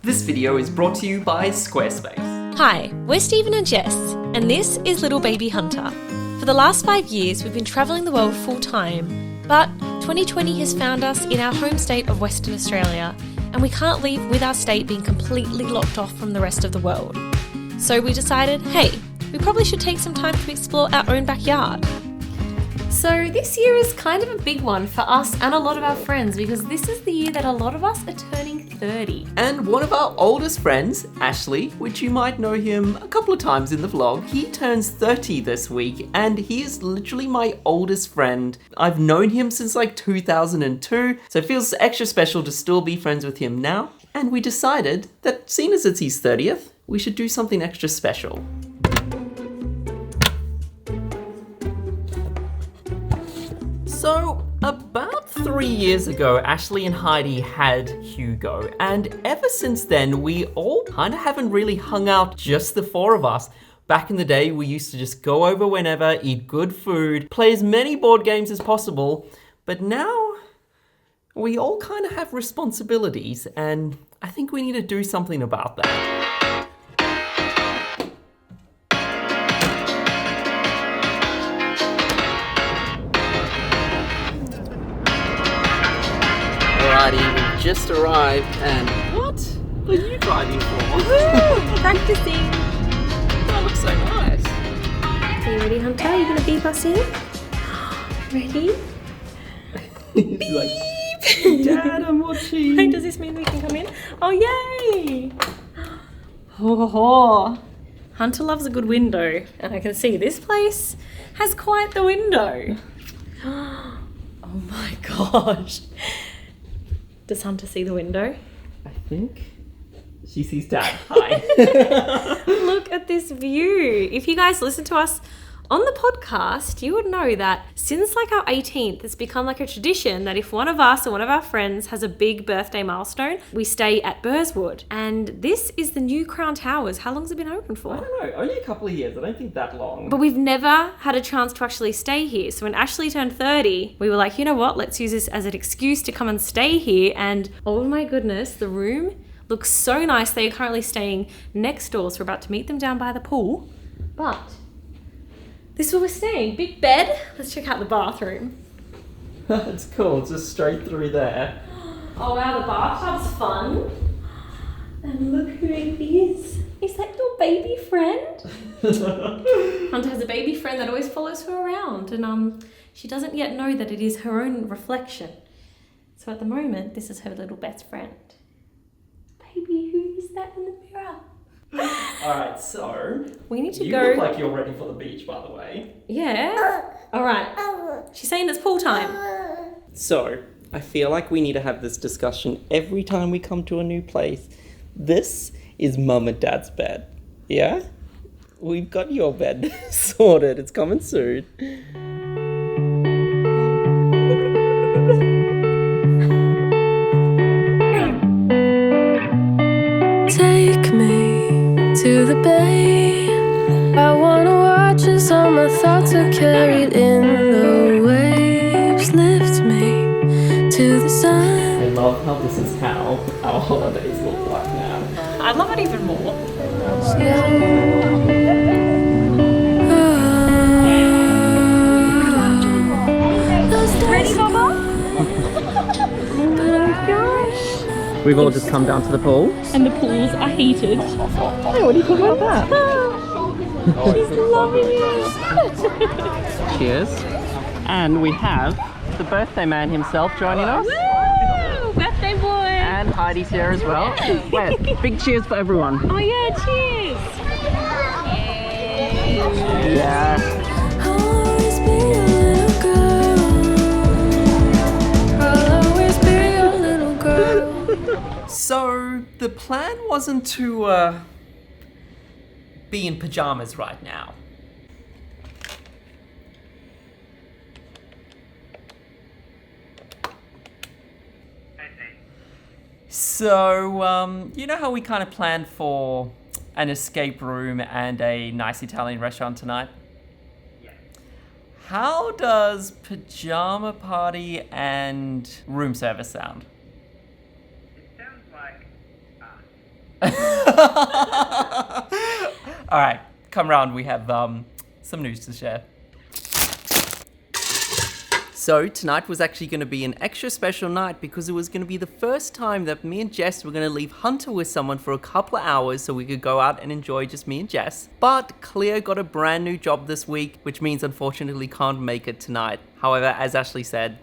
This video is brought to you by Squarespace. Hi, we're Stephen and Jess, and this is Little Baby Hunter. For the last 5 years, we've been travelling the world full time, but 2020 has found us in our home state of Western Australia, and we can't leave with our state being completely locked off from the rest of the world. So we decided, hey, we probably should take some time to explore our own backyard. So this year is kind of a big one for us and a lot of our friends because this is the year that a lot of us are turning 30. And one of our oldest friends, Ashley, which you might know him a couple of times in the vlog, he turns 30 this week and he is literally my oldest friend. I've known him since like 2002, so it feels extra special to still be friends with him now. And we decided that seeing as it's his 30th, we should do something extra special. So, about 3 years ago, Ashley and Heidi had Hugo, and ever since then, we all kind of haven't really hung out, just the four of us. Back in the day, we used to just go over whenever, eat good food, play as many board games as possible, but now we all kind of have responsibilities, and I think we need to do something about that. Alrighty, we've just arrived and what are you driving for? Woohoo! Practicing! That looks so nice. Are you ready, Hunter? Are you gonna beep us in? Ready? He's like, Dad, I'm watching. Wait, does this mean we can come in? Oh, yay! Oh, Hunter loves a good window, and I can see this place has quite the window. Oh my gosh. Does Hunter see the window? I think she sees Dad. Hi. Look at this view. If you guys listen to us on the podcast, you would know that since like our 18th, it's become like a tradition that if one of us or one of our friends has a big birthday milestone, we stay at Burswood. And this is the new Crown Towers. How long has it been open for? I don't know, only a couple of years. I don't think that long. But we've never had a chance to actually stay here. So when Ashley turned 30, we were like, you know what? Let's use this as an excuse to come and stay here. And oh my goodness, the room looks so nice. They are currently staying next door, so we're about to meet them down by the pool. But this is where we're staying. Big bed. Let's check out the bathroom. It's cool. It's just straight through there. Oh wow, the bathtub's fun. And look who it is. Is that your baby friend? Hunter has a baby friend that always follows her around, and she doesn't yet know that it is her own reflection. So at the moment, this is her little best friend. Baby, who is that in the mirror? Alright, so We need to you go. look like you're ready for the beach, by the way. Yeah. All right. She's saying it's pool time. So, I feel like we need to have this discussion every time we come to a new place. This is Mum and Dad's bed. Yeah? We've got your bed sorted. It's coming soon. Take me to the bay. I wanna watch as all my thoughts are carried in the waves. Lift me to the sun. I love how this is how our holidays look like now. I love it even more. Ready, Baba? We've all just come down to the pool. And the pools are heated. Hey, what do you think about that? She's loving it. Cheers. And we have the birthday man himself joining us. Woo! Birthday boy. And Heidi's here as well. Wait, big cheers for everyone. Oh yeah, cheers. Yay. Yeah. I'll always be your little girl. I'll always be your little girl. So, the plan wasn't to, be in pajamas right now. So, you know how we kind of planned for an escape room and a nice Italian restaurant tonight? Yeah. How does pajama party and room service sound? It sounds like us. All right, come round. We have some news to share. So tonight was actually going to be an extra special night because it was going to be the first time that me and Jess were going to leave Hunter with someone for a couple of hours so we could go out and enjoy just me and Jess. But Cleo got a brand new job this week, which means unfortunately can't make it tonight. However, as Ashley said,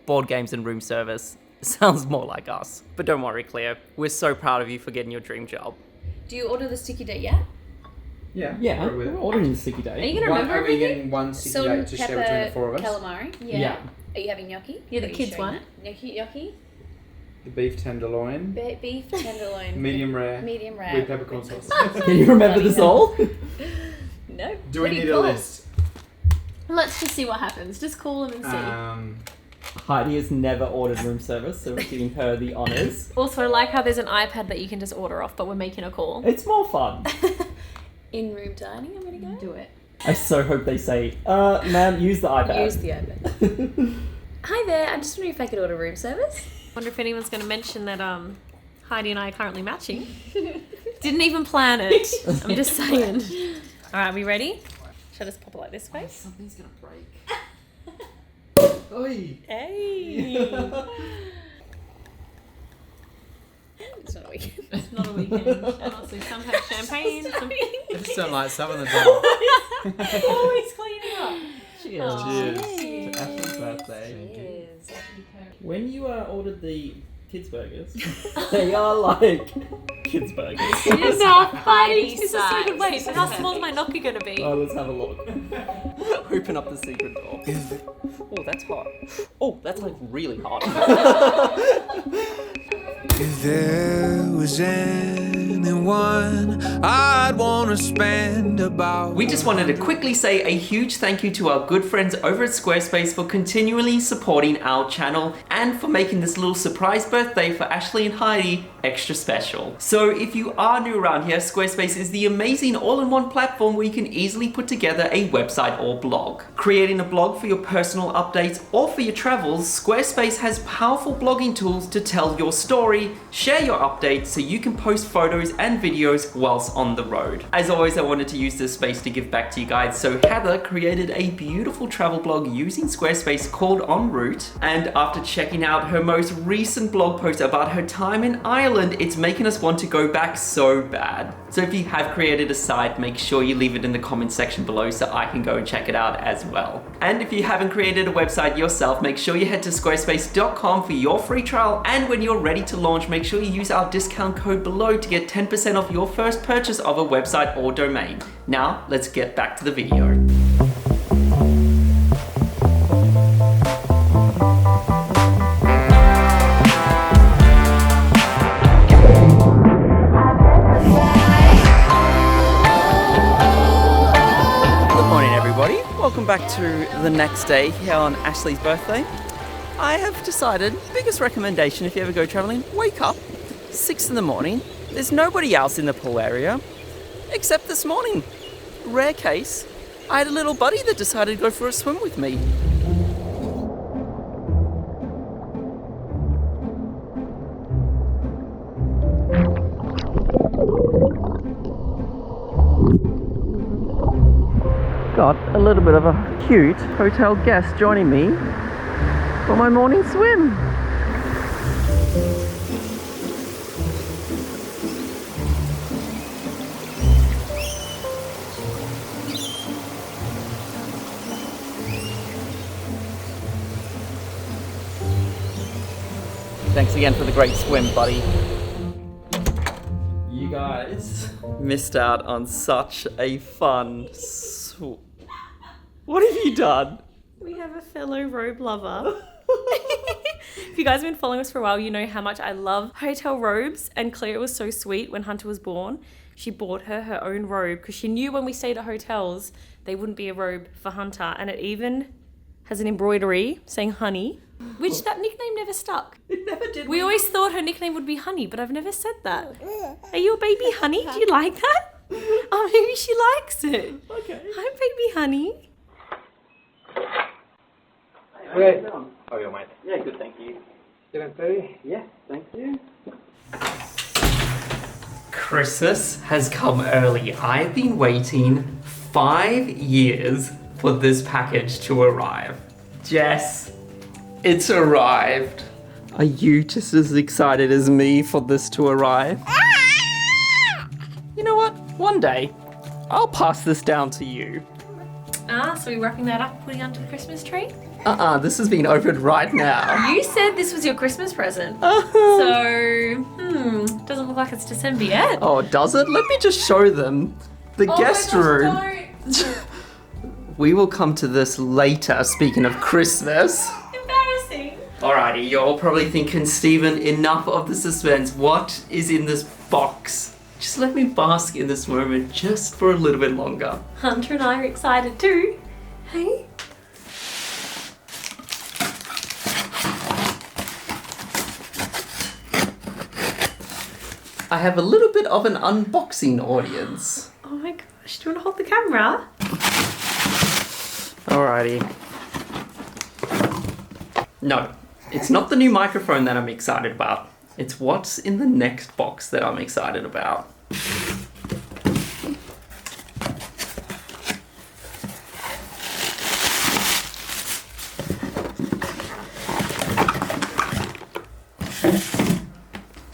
board games and room service sounds more like us. But don't worry, Cleo. We're so proud of you for getting your dream job. Do you order the sticky date yet? Yeah. Yeah, Right with we're it. ordering the sticky Are day. you going to remember Are we everything? getting one sticky Salt, date to share between the four of us? calamari. Yeah. Are you having gnocchi? Yeah, the Are you kids sharing one. that? Gnocchi? The beef tenderloin, Beef tenderloin. medium rare, Medium rare. with peppercorn sauce. Can you remember this all? No. Do What we need you a call it? list? Let's just see what happens. Just call them and see. Heidi has never ordered room service, so we're giving her the honours. Also, I like how there's an iPad that you can just order off, but we're making a call. It's more fun. In-room dining, I'm going to go. Do it. I so hope they say, ma'am, use the iPad. Use the iPad. Hi there, I'm just wondering if I could order room service. Wonder if anyone's going to mention that Heidi and I are currently matching. Didn't even plan it. I'm just saying. All right, we ready? Should I just pop it like this way? Something's gonna break. Oi. Hey. It's not a weekend. It's not a weekend. And also some have champagne. Some... I just don't like some of the time. Always cleaning up. Cheers. Cheers. To Ashley's birthday. Cheers. When you ordered the kids burgers, they are like kids burgers. Enough, Heidi. This is so size. good. Wait, so how small is my gnocchi going to be? Oh, let's have a look. Open up the secret door. Oh, that's hot. Oh, that's like really hot. If there was anyone I'd want to spend about. We just wanted to quickly say a huge thank you to our good friends over at Squarespace for continually supporting our channel and for making this little surprise birthday for Ashley and Heidi extra special. So if you are new around here, Squarespace is the amazing all-in-one platform where you can easily put together a website or blog. Creating a blog for your personal updates or for your travels, Squarespace has powerful blogging tools to tell your story, share your updates so you can post photos and videos whilst on the road. As always, I wanted to use this space to give back to you guys, so Heather created a beautiful travel blog using Squarespace called En Route, and after checking out her most recent blog post about her time in Ireland, it's making us want to go back so bad. So if you have created a site, make sure you leave it in the comment section below so I can go and check it out as well. And if you haven't created a website yourself, make sure you head to squarespace.com for your free trial, and when you're ready to launch, make sure you use our discount code below to get 10% off your first purchase of a website or domain. Now, let's get back to the video. Good morning, everybody. Welcome back to the next day here on Ashley's birthday. I have decided, biggest recommendation if you ever go traveling, wake up, 6 in the morning. There's nobody else in the pool area, except this morning. Rare case, I had a little buddy that decided to go for a swim with me. Got a little bit of a cute hotel guest joining me for my morning swim. Thanks again for the great swim, buddy. You guys missed out on such a fun What have you done? We have a fellow robe lover. If you guys have been following us for a while, you know how much I love hotel robes. And Claire was so sweet when Hunter was born. She bought her own robe because she knew when we stayed at hotels, they wouldn't be a robe for Hunter. And it even has an embroidery saying honey, which that nickname never stuck. It never did. We always thought her nickname would be Honey, but I've never said that. Are you a baby Honey? Do you like that? Oh, maybe she likes it. Okay. Hi, baby Honey. Okay. How are you, mate? Yeah, good, thank you. Feeling 30? Yeah, thank you. Christmas has come early. I've been waiting 5 years for this package to arrive. Jess, it's arrived. Are you just as excited as me for this to arrive? You know what? One day, I'll pass this down to you. So we're wrapping that up and putting it under the Christmas tree? This has been opened right now. You said this was your Christmas present. Doesn't look like it's December yet. Oh, does it? Let me just show them. The guest room. We will come to this later, speaking of Christmas. Embarrassing. Alrighty, you're all probably thinking, Stephen, enough of the suspense. What is in this box? Just let me bask in this moment just for a little bit longer. Hunter and I are excited too. Hey? I have a little bit of an unboxing audience. Oh my gosh, do you want to hold the camera? Alrighty. No, it's not the new microphone that I'm excited about. It's what's in the next box that I'm excited about.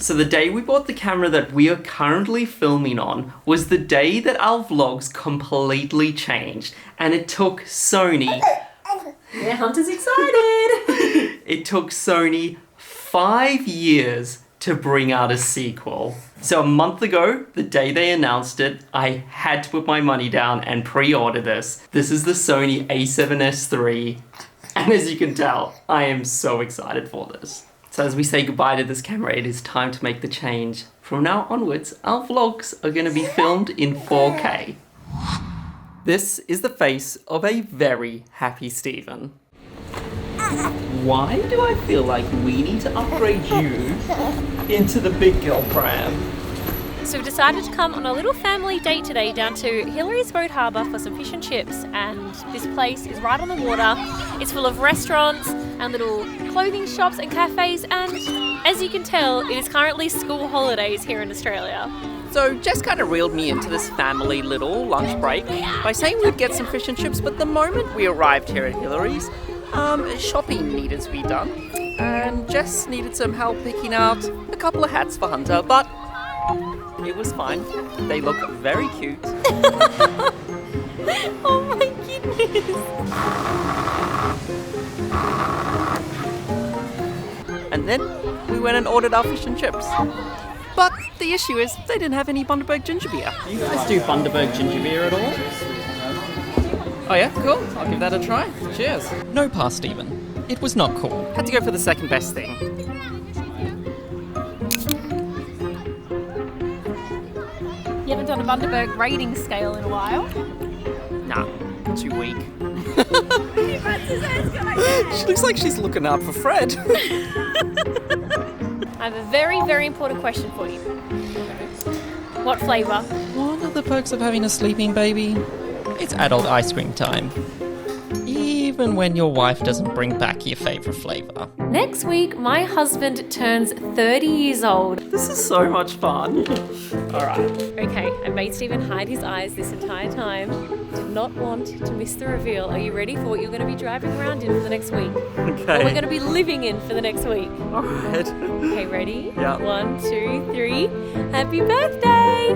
So the day we bought the camera that we are currently filming on was the day that our vlogs completely changed, and it took Sony... Yeah, Hunter's excited. It took Sony 5 years to bring out a sequel. So a month ago, the day they announced it, I had to put my money down and pre-order this. This is the Sony a7S III, and as you can tell, I am so excited for this. So as we say goodbye to this camera, it is time to make the change. From now onwards, our vlogs are going to be filmed in 4K. This is the face of a very happy Stephen. Why do I feel like we need to upgrade you into the big girl pram? So we've decided to come on a little family date today down to Hillary's Boat Harbour for some fish and chips, and this place is right on the water. It's full of restaurants and little clothing shops and cafes, and as you can tell, it is currently school holidays here in Australia. So Jess kind of reeled me into this family little lunch break by saying we'd get some fish and chips, but the moment we arrived here at Hillary's, shopping needed to be done, and Jess needed some help picking out a couple of hats for Hunter, but it was fine. They look very cute. Oh my goodness! And then we went and ordered our fish and chips. But the issue is they didn't have any Bundaberg ginger beer. Do you guys do Bundaberg ginger beer at all? Oh yeah, cool. I'll give that a try. Cheers. No pass, Stephen. It was not cool. Had to go for the second best thing. You haven't done a Bundaberg rating scale in a while. Nah, too weak. She looks like she's looking out for Fred. I have a very, very important question for you. What flavour? One of the perks of having a sleeping baby, it's adult ice cream time. Even when your wife doesn't bring back your favourite flavour. Next week, my husband turns 30 years old. This is so much fun. Alright. Okay, I made Stephen hide his eyes this entire time. Did not want to miss the reveal. Are you ready for what you're going to be driving around in for the next week? Okay. What we're going to be living in for the next week? Alright. Okay, ready? Yeah. 1, 2, 3. Happy birthday!